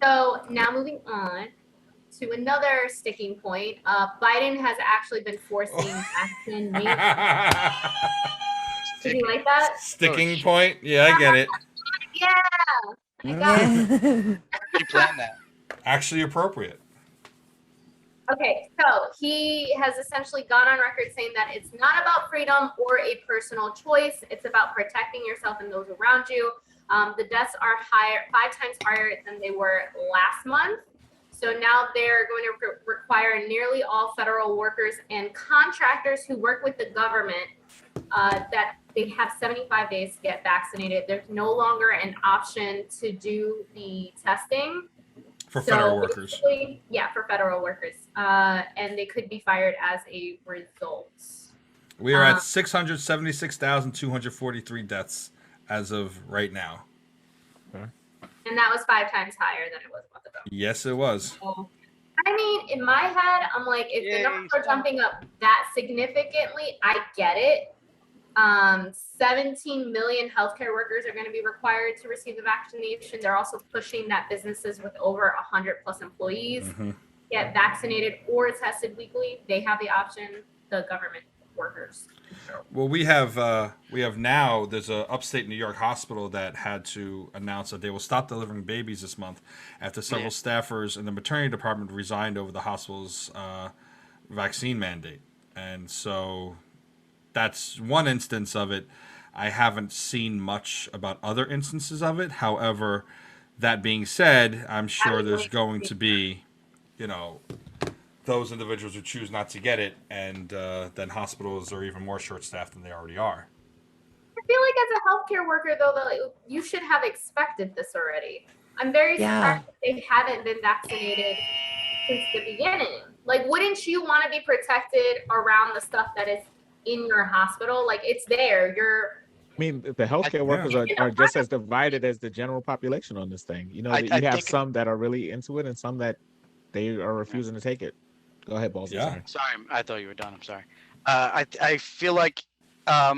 So now moving on to another sticking point. Biden has actually been forcing vaccine mandates. Did you like that? Sticking point? Yeah, I get it. Yeah. I got it. You planned that. Actually appropriate. Okay, so he has essentially gone on record saying that it's not about freedom or a personal choice. It's about protecting yourself and those around you. The deaths are 5 times higher than they were last month. So now they're going to require nearly all federal workers and contractors who work with the government that they have 75 days to get vaccinated. There's no longer an option to do the testing. For federal workers. Yeah, for federal workers. And they could be fired as a result. We are at 676,243 deaths as of right now. And that was 5 times higher than it was a month ago. Yes, it was. So, I mean, in my head, I'm like, if the numbers are jumping up that significantly, I get it. 17 million healthcare workers are going to be required to receive the vaccination. They're also pushing that businesses with over 100 plus employees get vaccinated or tested weekly. They have the option, the government workers. Well, we have now, there's a upstate New York hospital that had to announce that they will stop delivering babies this month after several staffers in the maternity department resigned over the hospital's vaccine mandate. And so that's one instance of it. I haven't seen much about other instances of it. However, that being said, I'm sure there's going to be, those individuals who choose not to get it, and then hospitals are even more short-staffed than they already are. I feel like as a healthcare worker, though, you should have expected this already. I'm very surprised that they haven't been vaccinated since the beginning. Like, wouldn't you want to be protected around the stuff that is in your hospital? Like, it's there. I mean, the healthcare workers are just as divided as the general population on this thing. You have some that are really into it and some that they are refusing to take it. Go ahead, Balls. Sorry, I thought you were done. I'm sorry. I feel like, are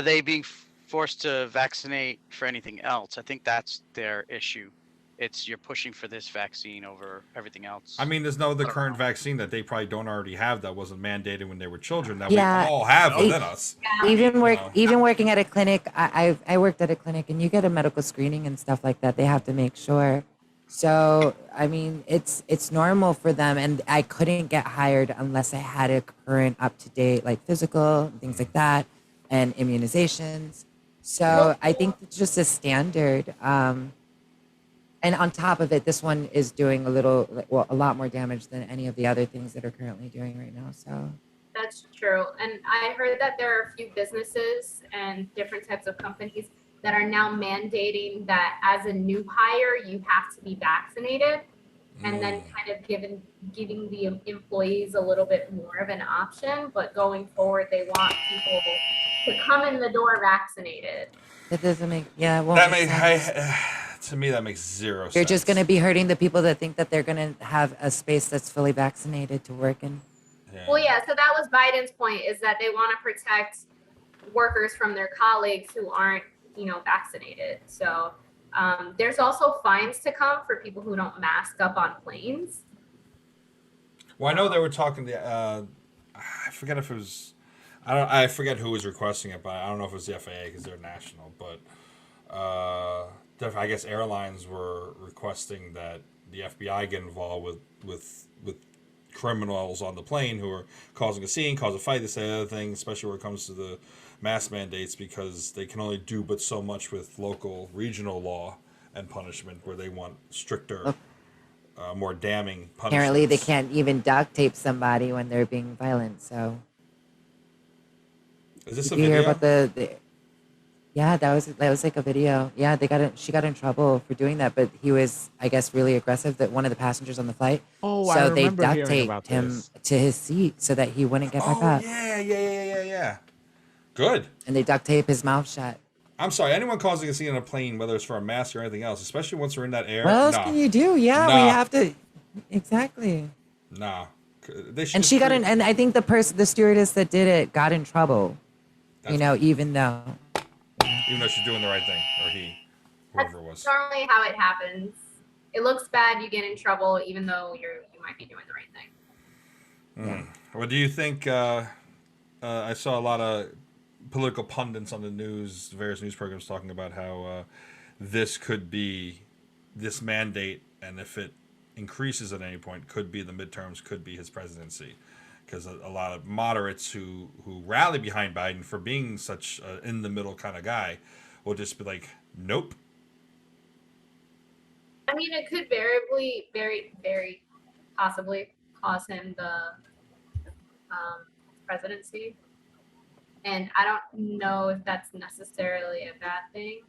they being forced to vaccinate for anything else? I think that's their issue. It's you're pushing for this vaccine over everything else. I mean, there's no other current vaccine that they probably don't already have that wasn't mandated when they were children that we all have within us. Even working at a clinic, I worked at a clinic, and you get a medical screening and stuff like that. They have to make sure. So, I mean, it's normal for them, and I couldn't get hired unless I had a current up-to-date, like, physical, and things like that, and immunizations. So I think it's just a standard. And on top of it, this one is doing a lot more damage than any of the other things that are currently doing right now. So that's true. And I heard that there are a few businesses and different types of companies that are now mandating that as a new hire, you have to be vaccinated, and then kind of giving the employees a little bit more of an option. But going forward, they want people to come in the door vaccinated. That doesn't make to me, that makes zero sense. You're just going to be hurting the people that think that they're going to have a space that's fully vaccinated to work in. Yeah. Well, yeah, so that was Biden's point, is that they want to protect workers from their colleagues who aren't, vaccinated. So there's also fines to come for people who don't mask up on planes. Well, I know they were talking I forget if it was, I forget who was requesting it, but I don't know if it was the FAA because they're national, but I guess airlines were requesting that the FBI get involved with criminals on the plane who are causing a scene, cause a fight, this and other thing, especially when it comes to the mask mandates, because they can only do but so much with local regional law and punishment, where they want stricter, more damning punishments. Apparently, they can't even duct tape somebody when they're being violent. So, is this a video? Hear about yeah, that was like a video. Yeah, she got in trouble for doing that, but he was, I guess, really aggressive. That one of the passengers on the flight. So they duct taped him to his seat so that he wouldn't get back up. Yeah. Good. And they duct tape his mouth shut. I'm sorry, anyone causing a scene on a plane, whether it's for a mask or anything else, especially once we're in that air. What else can you do? Yeah, we have to. Exactly. Nah. And she got in, and I think the stewardess that did it got in trouble. Even though she's doing the right thing, or he, whoever it was. That's normally how it happens. it looks bad, you get in trouble, even though you might be doing the right thing. What do you think? I saw a lot of political pundits on the news, various news programs talking about how this could be this mandate, and if it increases at any point, could be the midterms, could be his presidency, because a lot of moderates who rally behind Biden for being such an in the middle kind of guy will just be like, nope. I mean, it could very possibly cost him the presidency. And I don't know if that's necessarily a bad thing,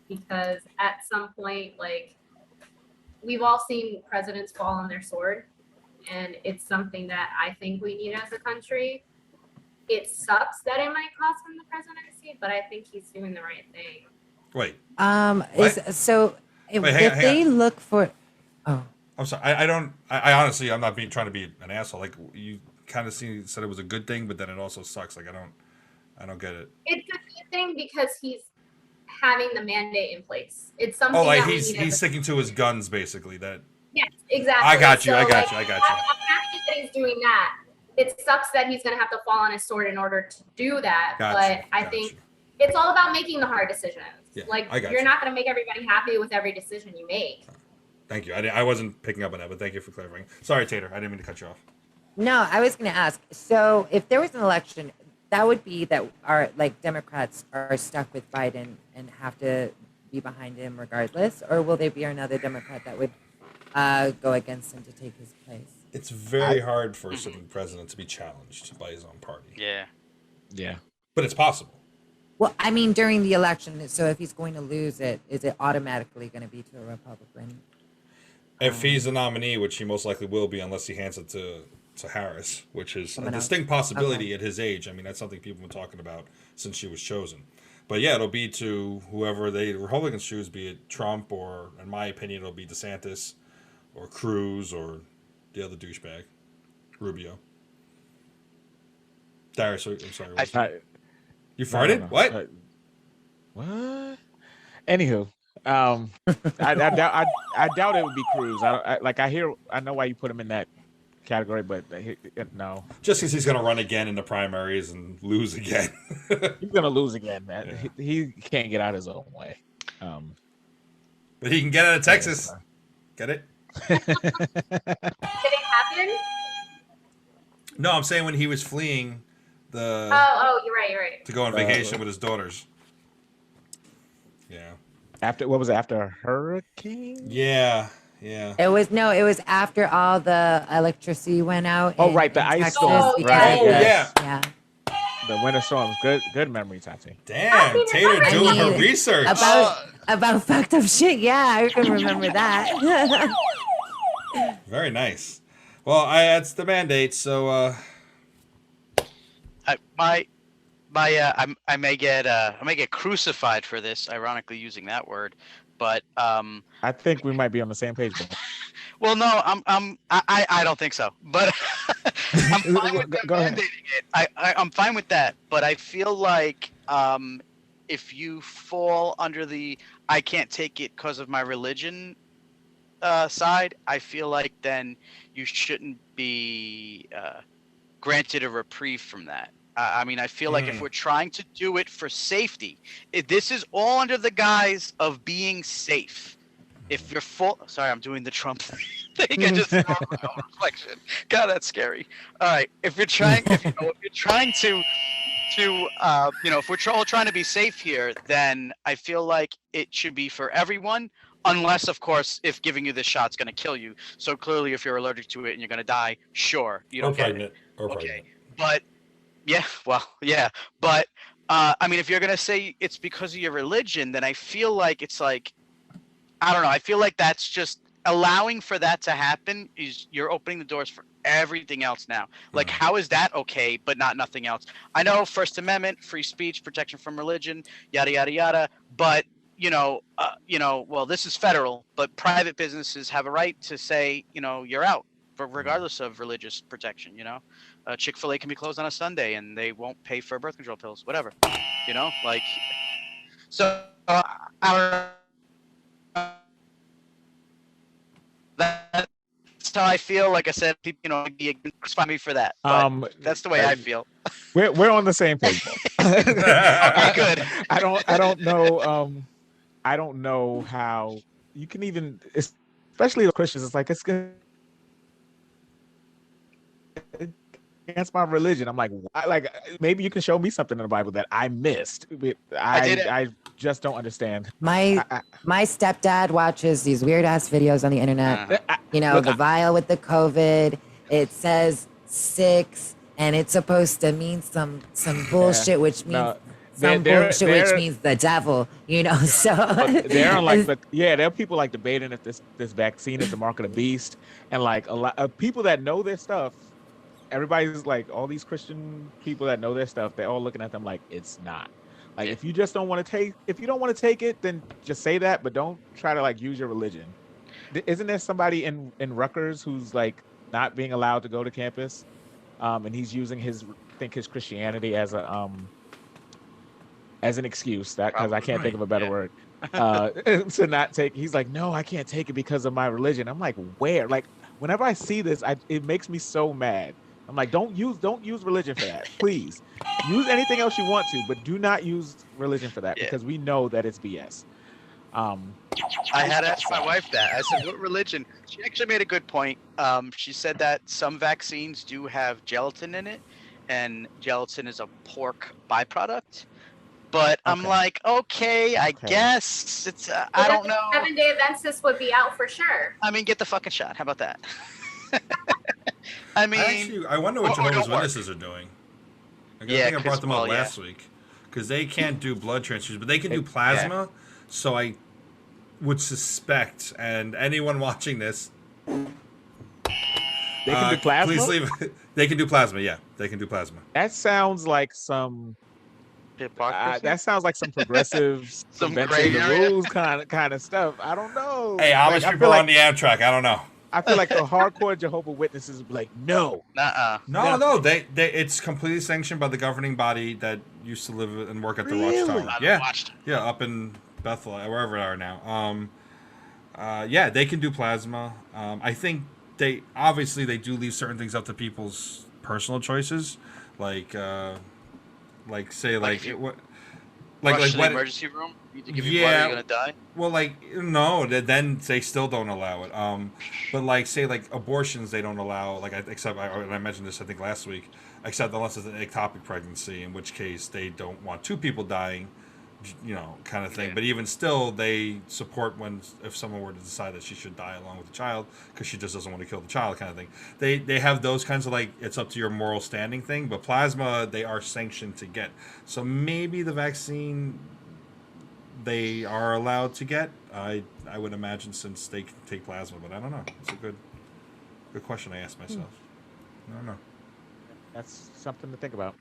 because at some point, like, we've all seen presidents fall on their sword, and it's something that I think we need as a country. It sucks that it might cost him the presidency, but I think he's doing the right thing. Wait. If they look for, I'm sorry. I honestly, I'm not trying to be an asshole. Like, you kind of said it was a good thing, but then it also sucks. Like, I don't get it. It's a good thing because he's having the mandate in place. It's something. Oh, like that he's sticking to his guns, basically. That. Yes, exactly. I got you. So, I got like, you. I'm happy that he's doing that. It sucks that he's going to have to fall on his sword in order to do that. But I think it's all about making the hard decisions. Yeah, like, you're not going to make everybody happy with every decision you make. Thank you. I wasn't picking up on that, but thank you for clarifying. Sorry, Tater. I didn't mean to cut you off. No, I was going to ask. So if there was an election, that would be that our Democrats are stuck with Biden and have to be behind him regardless, or will there be another Democrat that would go against him to take his place? It's very hard for a sitting president to be challenged by his own party. Yeah. But it's possible. Well, I mean, during the election, so if he's going to lose it, is it automatically going to be to a Republican? If he's the nominee, which he most likely will be, unless he hands it to Harris, which is a distinct possibility at his age. I mean, that's something people have been talking about since she was chosen. But yeah, it'll be to whoever the Republicans choose, be it Trump or, in my opinion, it'll be DeSantis or Cruz or the other douchebag, Rubio. Darius, I'm sorry. You farted? No. What? What? Anywho, I doubt it would be Cruz. I know why you put him in that category, but no. Just because he's going to run again in the primaries and lose again. He's going to lose again, man. Yeah. He can't get out his own way. But he can get out of Texas. Get it? Did it happen? No, I'm saying when he was fleeing the. Oh, you're right. To go on vacation with his daughters. Yeah. After what was it, after a hurricane? Yeah. It was after all the electricity went out. Right, the ice storm. Exactly. Yeah. The winter storms. Good memory, Tati. Damn, Tater doing her research. About fucked up shit. Yeah, I can remember that. Very nice. Well, that's the mandate, so I may get crucified for this, ironically using that word, but I think we might be on the same page. Well, no, I don't think so, but I'm fine with mandating it. I'm fine with that, but I feel like if you fall under the I can't take it because of my religion side, I feel like then you shouldn't be granted a reprieve from that. I mean, I feel like if we're trying to do it for safety, this is all under the guise of being safe. If you're sorry, I'm doing the Trump thing. I just saw my own reflection. God, that's scary. All right, if you're trying to, if we're all trying to be safe here, then I feel like it should be for everyone, unless, of course, if giving you this shot's going to kill you. So clearly, if you're allergic to it and you're going to die, sure, you don't get it. Okay, but. Yeah, well, yeah, but I mean, if you're gonna say it's because of your religion, then I feel like it's like, I don't know. I feel like that's just allowing for that to happen is you're opening the doors for everything else now. Like, how is that okay, but not nothing else? I know First Amendment, free speech, protection from religion, yada yada yada. But well, this is federal, but private businesses have a right to say, you're out, regardless of religious protection. Chick-fil-A can be closed on a Sunday and they won't pay for birth control pills, whatever, so I don't know. how I feel. Like I said, people, you crucify me for that. But that's the way I feel. We're on the same page. Okay, good. I don't know. I don't know how you can even, especially the Christians. It's like it's against my religion. I'm like, maybe you can show me something in the Bible that I missed. I just don't understand. My stepdad watches these weird ass videos on the internet. The vial with the COVID. It says 6, and it's supposed to mean some bullshit, which means bullshit, which means the devil. So there are people like debating if this vaccine is the mark of the beast, and like a lot of people that know their stuff. Everybody's like, all these Christian people that know their stuff, they're all looking at them like it's not. Like, if you don't want to take it, then just say that, but don't try to like use your religion. Isn't there somebody in Rutgers who's like not being allowed to go to campus, and he's using his Christianity as an excuse, that because I can't think of a better word to not take. He's like, no, I can't take it because of my religion. I'm like, where? Like, whenever I see this, it makes me so mad. I'm like, don't use religion for that. Please use anything else you want to, but do not use religion for that because we know that it's BS. I had asked my wife that. I said, what religion? She actually made a good point. She said that some vaccines do have gelatin in it, and gelatin is a pork byproduct. But I'm like, okay, I guess it's. I don't know. 7-day VAXES would be out for sure. I mean, get the fucking shot. How about that? I mean, I wonder what Jehovah's Witnesses are doing. I think I brought them up last week because they can't do blood transfusions, but they can do plasma. Yeah. So I would suspect, and anyone watching this, they can do plasma. Please leave. They can do plasma. Yeah, they can do plasma. That sounds like some. That sounds like some progressive, some bending the rules kind of stuff. I don't know. Hey, Amish people on the Amtrak. I don't know. I feel like the hardcore Jehovah's Witnesses would be like, no. No. They it's completely sanctioned by the governing body that used to live and work at the Watchtower. Yeah, up in Bethel, wherever they are now. They can do plasma. I think they do leave certain things up to people's personal choices, like say like like the emergency room. You give you blood, you're gonna die. Well, no, then they still don't allow it. But say abortions, they don't allow. Except I mentioned this I think last week. Except unless it's an ectopic pregnancy, in which case they don't want 2 people dying, kind of thing. Yeah. But even still, they support if someone were to decide that she should die along with the child because she just doesn't want to kill the child, kind of thing. They have those kinds of it's up to your moral standing thing. But plasma, they are sanctioned to get. So maybe the vaccine they are allowed to get. I would imagine since they can take plasma, but I don't know. It's a good question I asked myself. I don't know. That's something to think about.